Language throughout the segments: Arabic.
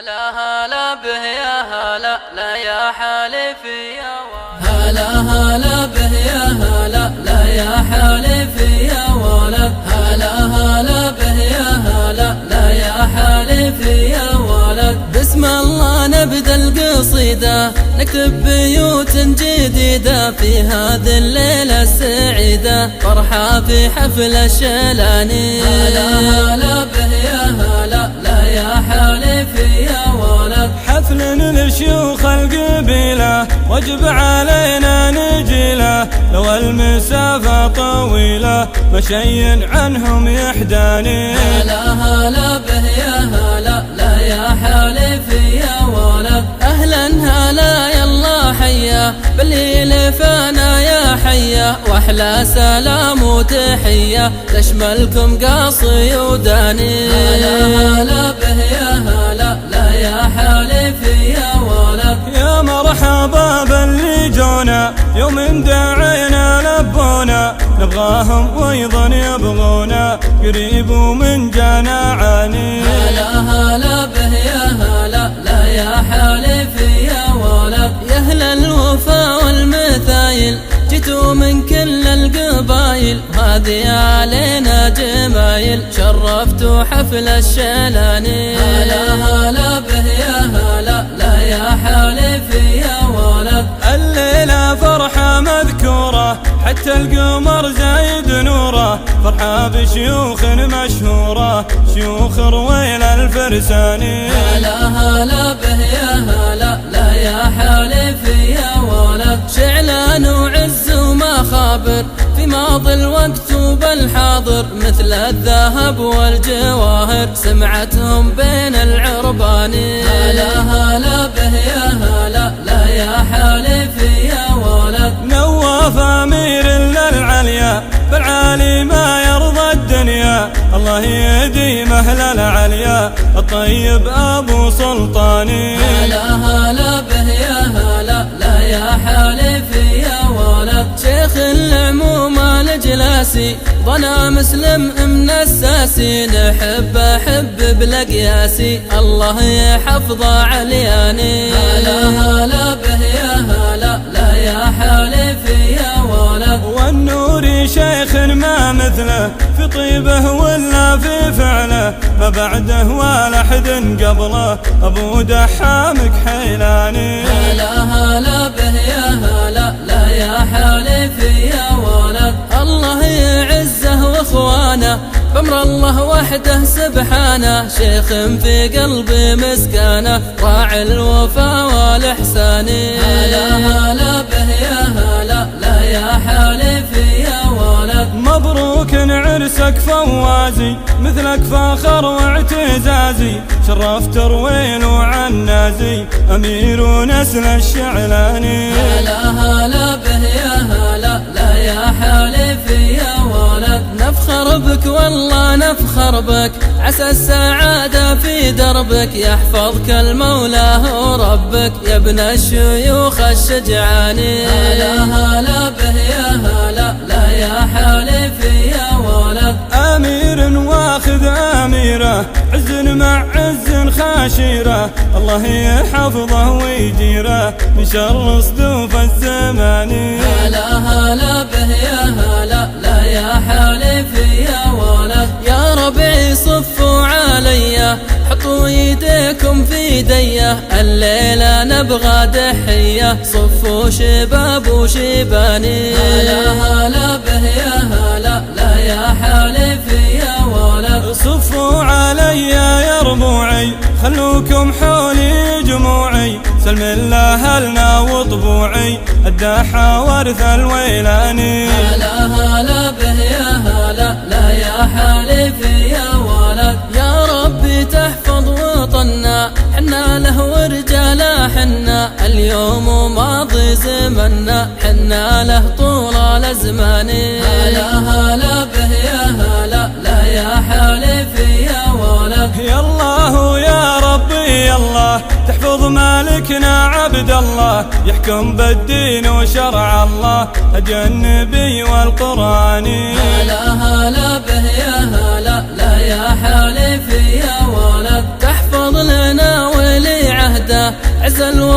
هلا هلا به يا هلا لا يا حالفي يا ولد. هلا هلا به يا هلا لا يا حالفي يا ولد. هلا هلا به يا هلا لا يا حالفي يا ولد. بسم الله نبدأ القصيدة نكتب بيوت جديدة في هذه الليلة السعيدة فرحة في حفل الشيلاني. هلا هلا به يا هلا لا يا حالفي يا ولد. حفل لشيوخ القبيلة واجب علينا نجيله لو المسافة طويلة مشي عنهم يحداني. هلا هلا به يا هلا لا يا حالفي يا ولد. أهلا هلا يلا حيا بالليل فانا يا حيا واحلى سلام وتحية تشملكم قاصي وداني. هلا هلا به يا هلا لا يا حالفي يا ولد. يا مرحبا باللي جونا يوم دعينا لبونا نبغاهم وايضا يبغونا قريب ومن جانا عاني. هلا هلا به يا هلا لا يا حالفي يا ولد. يا أهل الوفا والمثايل جيتوا من كل القبايل هذه علينا جمايل شرفتوا حفل الشيلاني. هلا هلا به يا هلا لا يا حالفي يا ولد. الليلة فرحة مذكورة حتى القمر زايد نوره فرحة بشيوخ مشهورة شيوخ رويل الفرساني. هلا هلا به يا هلا لا يا حالفي يا ولد. شعلان وعز وما خابر في ماضي الوقت وبالحاضر مثل الذهب والجواهر سمعتهم بين العرباني. هلا هلا به يا هلا لا يا حالفي يا ولد. نواف امير للعليا بالعالي ما يرضى الدنيا الله يديم اهل العليا الطيب ابو سلطاني. هلا هلا به يا هلا لا يا حالفي يا ولد. شيخ العموم الجلاسي ضنا مسلم من الساسي نحب احب بلا قياسي الله يحفظه علياني. هلا هلا به يا هلا لا يا حالفي يا ولد. والنوري شيخ ما مثله في طيبه ولا في فعله ما بعده ولا حد قبله ابو دحامك حيلاني. هلا هلا به يا هلا لا يا حالفي يا ولد. الله يعزه واخوانه بامر الله وحده سبحانه شيخ في قلبي مسكانه راعي الوفا والاحسان. هلا هلا به يا هلا لا يا حالفي يا ولد. مبروك عرسك فوازي مثلك فاخر واعتزازي شرفت رويل وعنازي امير نسل الشعلاني. هلا هلا به يا هلا لا يا حالفي يا ولد. نفخر بك والله نفخر بك عسى السعادة في دربك يحفظك المولى وربك يا ابن الشيوخ الشجعاني. هلا هلا به يا هلا لا يا حالفي يا ولد. امير واخذ اميره عز مع عز خاشيره الله يحفظه ويجيره من شر صدوف الزمان. هلا هلا به يا هلا لا يا حالفي يا ولد. يا ربعي صفوا عليا حطوا يديكم في يديه الليلة نبغى دحية صفوا شباب وشيباني. هلا هلا به يا هلا لا يا حالفي يا ولد. صفوا علي يا ربوعي خلوكم حولي جموعي سلم الله لنا وطبوعي الداحة ورث الويلاني. هلا هلا به يا هلا لا يا حالفي يا ولد. يا ربي تحفظ وطننا حنا له ورجاله حنا اليوم وماضي زمنا حنا له طول الازمان. هلا هلا به يا هلا لا يا حالفي يا ولد. يا الله يا ربي يا الله تحفظ مالكنا عبد الله يحكم بالدين وشرع الله هدي النبي والقرآن. هلا هلا به يا هلا لا يا حالفي يا ولد. تحفظ لنا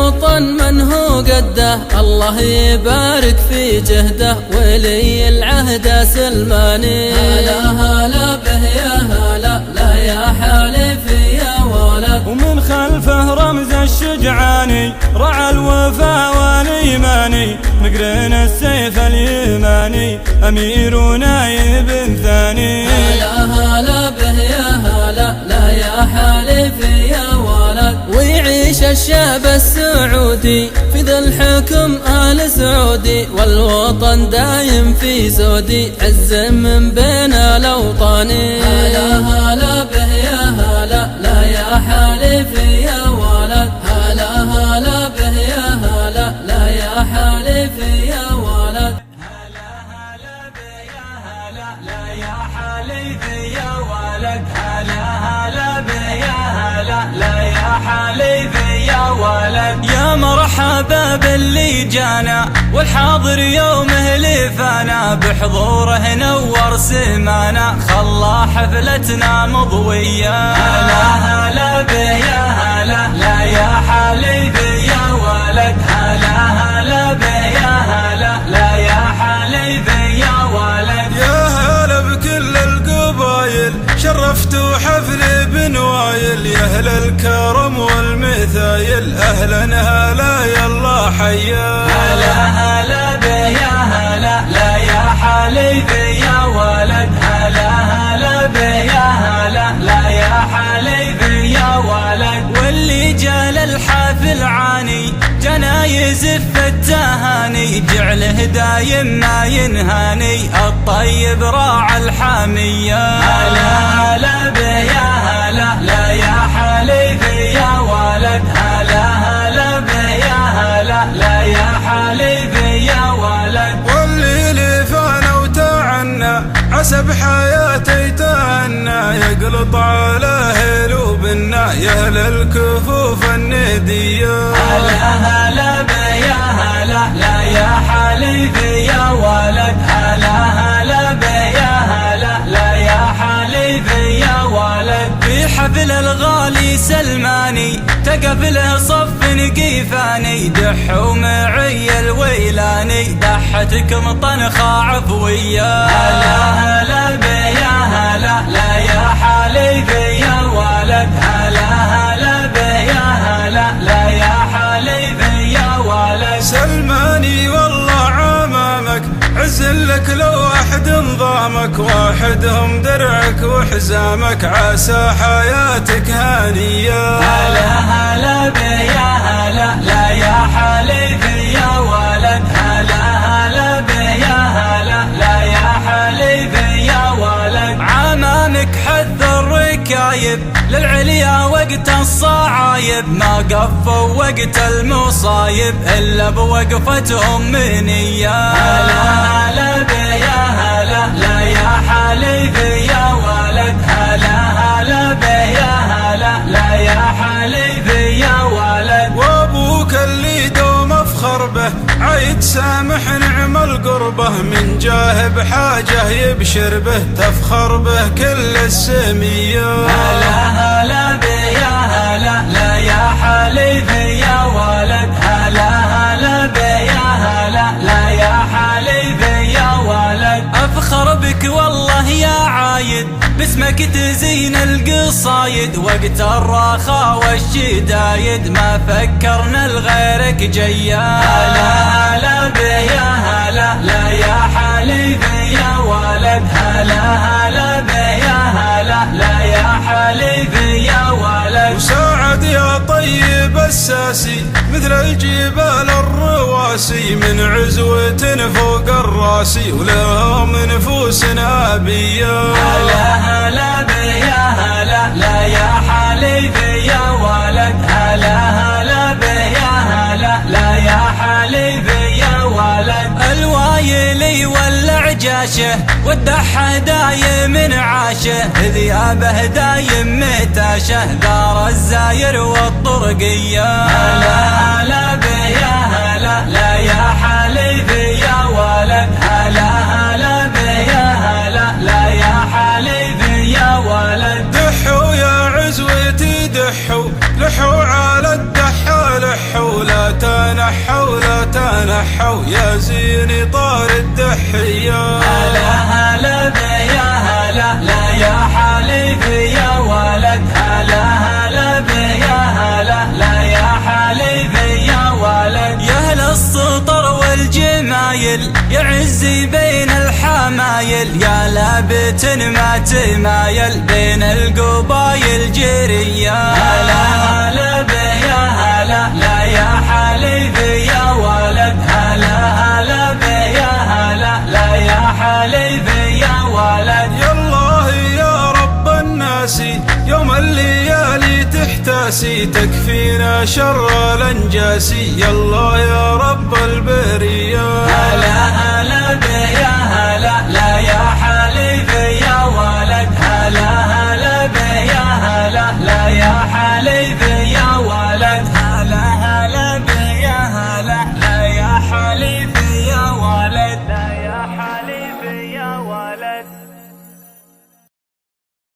الوطن من هو قده، الله يبارك في جهده ولي العهد سلماني. هلا هلا به يا هلا، لا يا حالفي يا ولد. ومن خلفه رمز الشجعاني، رعى الوفا والايماني، مقرن السيف اليماني، امير ونايب ثاني. هلا هلا به يا هلا، لا يا حالفي يا ولد. ويعيش الشعب السعودي في ذا الحكم آل سعودي، والوطن دايم في زودي، عز من بين الأوطان. هلا هلا به يا هلا، لا يا حالفي يا ولد. هلا هلا به يا هلا، لا يا حالفي يا ولد. هلا هلا به يا هلا، لا يا حالفي يا ولد. هلا هلا به يا هلا، لا يا حالفي يا ولد. يا مرحبا باللي جانا والحاضر يومه لفانا، بحضوره نور سمانا خلى حفلتنا مضوية. هلا هلا به يا هلا، لا يا حالفي يا ولد. هلا هلا به يا هلا، لا يا حالفي يا ولد. يا هلا بكل القبايل، شرفتوا حفلي بنوايل، يا اهل الكرم والمثايل، اهلا هلا يلا حيا. هلا هلا به يا هلا، لا يا حالفي يا ولد. هلا هلا به يا هلا، لا يا حالفي يا ولد. واللي جا للحافل عاني جانا يزف التهاني، جعله دايم ما ينهاني، الطيب راعى الحامية. هلا هلا به يا هلا، لا يا حالفي يا ولد. هلا هلا به يا هلا، لا يا حالفي يا ولد. واللي لفانا وتعنى عسى بحياته يتهنى، يقلط على قلوبنا يا اهل الكفوف الندية. هلا هلا به يا هلا، لا يا حالفي يا ولد. هلا هلا به يا هلا، لا يا حالفي يا ولد. في حفل الغالي سلماني تقف له صف نقيفاني، دحوا معي الويلاني دحتكم طنخة عفوية. هلا هلا به يا هلا، لا يا حالفي يا ولد. هلا هلا به يا هلا، لا يا حالفي يا ولد. سلماني والله عمامك عز لك لو احد نظامك، واحدهم درعك وحزامك، عسى حياتك هانية. هلا هلا به يا هلا، لا يا حالفي يا ولد. هلا هلا به يا هلا، لا يا حالفي يا ولد. عمامك حث الركايب للعليا وقت الصعايب، ما قفوا وقت المصايب إلا بوقفتهم منية. هلا هلا به يا هلا، لا يا حالفي يا ولد. هلا هلا به يا هلا، لا يا حالفي يا ولد. وابوك اللي دوم افخر به عيد سامح نعم القربه، من جاه بحاجه يبشر به تفخر به كل السميه. هلا هلا به يا هلا، لا يا حالفي يا ولد. هلا هلا به يا هلا، لا يا حالفي يا ولد. افخر بك والله يا عايد، باسمك تزين القصايد، وقت الرخاء والشدايد ما فكرنا لغيرك جيا. هلا هلا به يا هلا، لا يا حالفي يا ولد. هلا هلا به يا هلا، لا يا حالفي يا ولد. وساعد يا طيب الساسي مثل الجبال الرواسي، من عزوة فوق الراسي ولهم نفوس نابية. هلا هلا به يا هلا، لا يا حالفي يا ولد. هلا هلا به يا هلا، لا يا حالفي يا ولد. الوايلي والعجاشه والدحه دايم عاشه، ذيابه دايم متاشه، دار الزاير والطرقيه. هلا هلا به يا هلا، لا يا حالفي يا ولد. هلا هلا به يا هلا، لا يا حالفي يا ولد. دحوا يا عزوتي دحوا، لحوا على الدحار لحوا لا تنحوا لا تنحوا يا زيني طار الدحية. هلا هلا بيا هلا لا يا حليفي يا ولد، هلا هلا بيا هلا لا يا حليفي يا ولد. يا أهل السطر والجمايل يا عزي بين الحمايل، يا لابت ما تمايل بين القبايل جرية. هلا هلا بيا هلا لا يا حليفي يا ولد، هلا هلا بيا هلا لا يا حليفي يا ولد. يا الله يا رب الناس يوم الليالي تحتاسي، تكفينا شر الانجاسي يا الله يا رب البرية. هلا هلا بيا هلا لا يا حليفي يا ولد، هلا هلا بيا هلا لا يا حليفي يا ولد. هلا هلا بيا هلا لا يا حليفي يا ولد، لا يا حليفي يا ولد.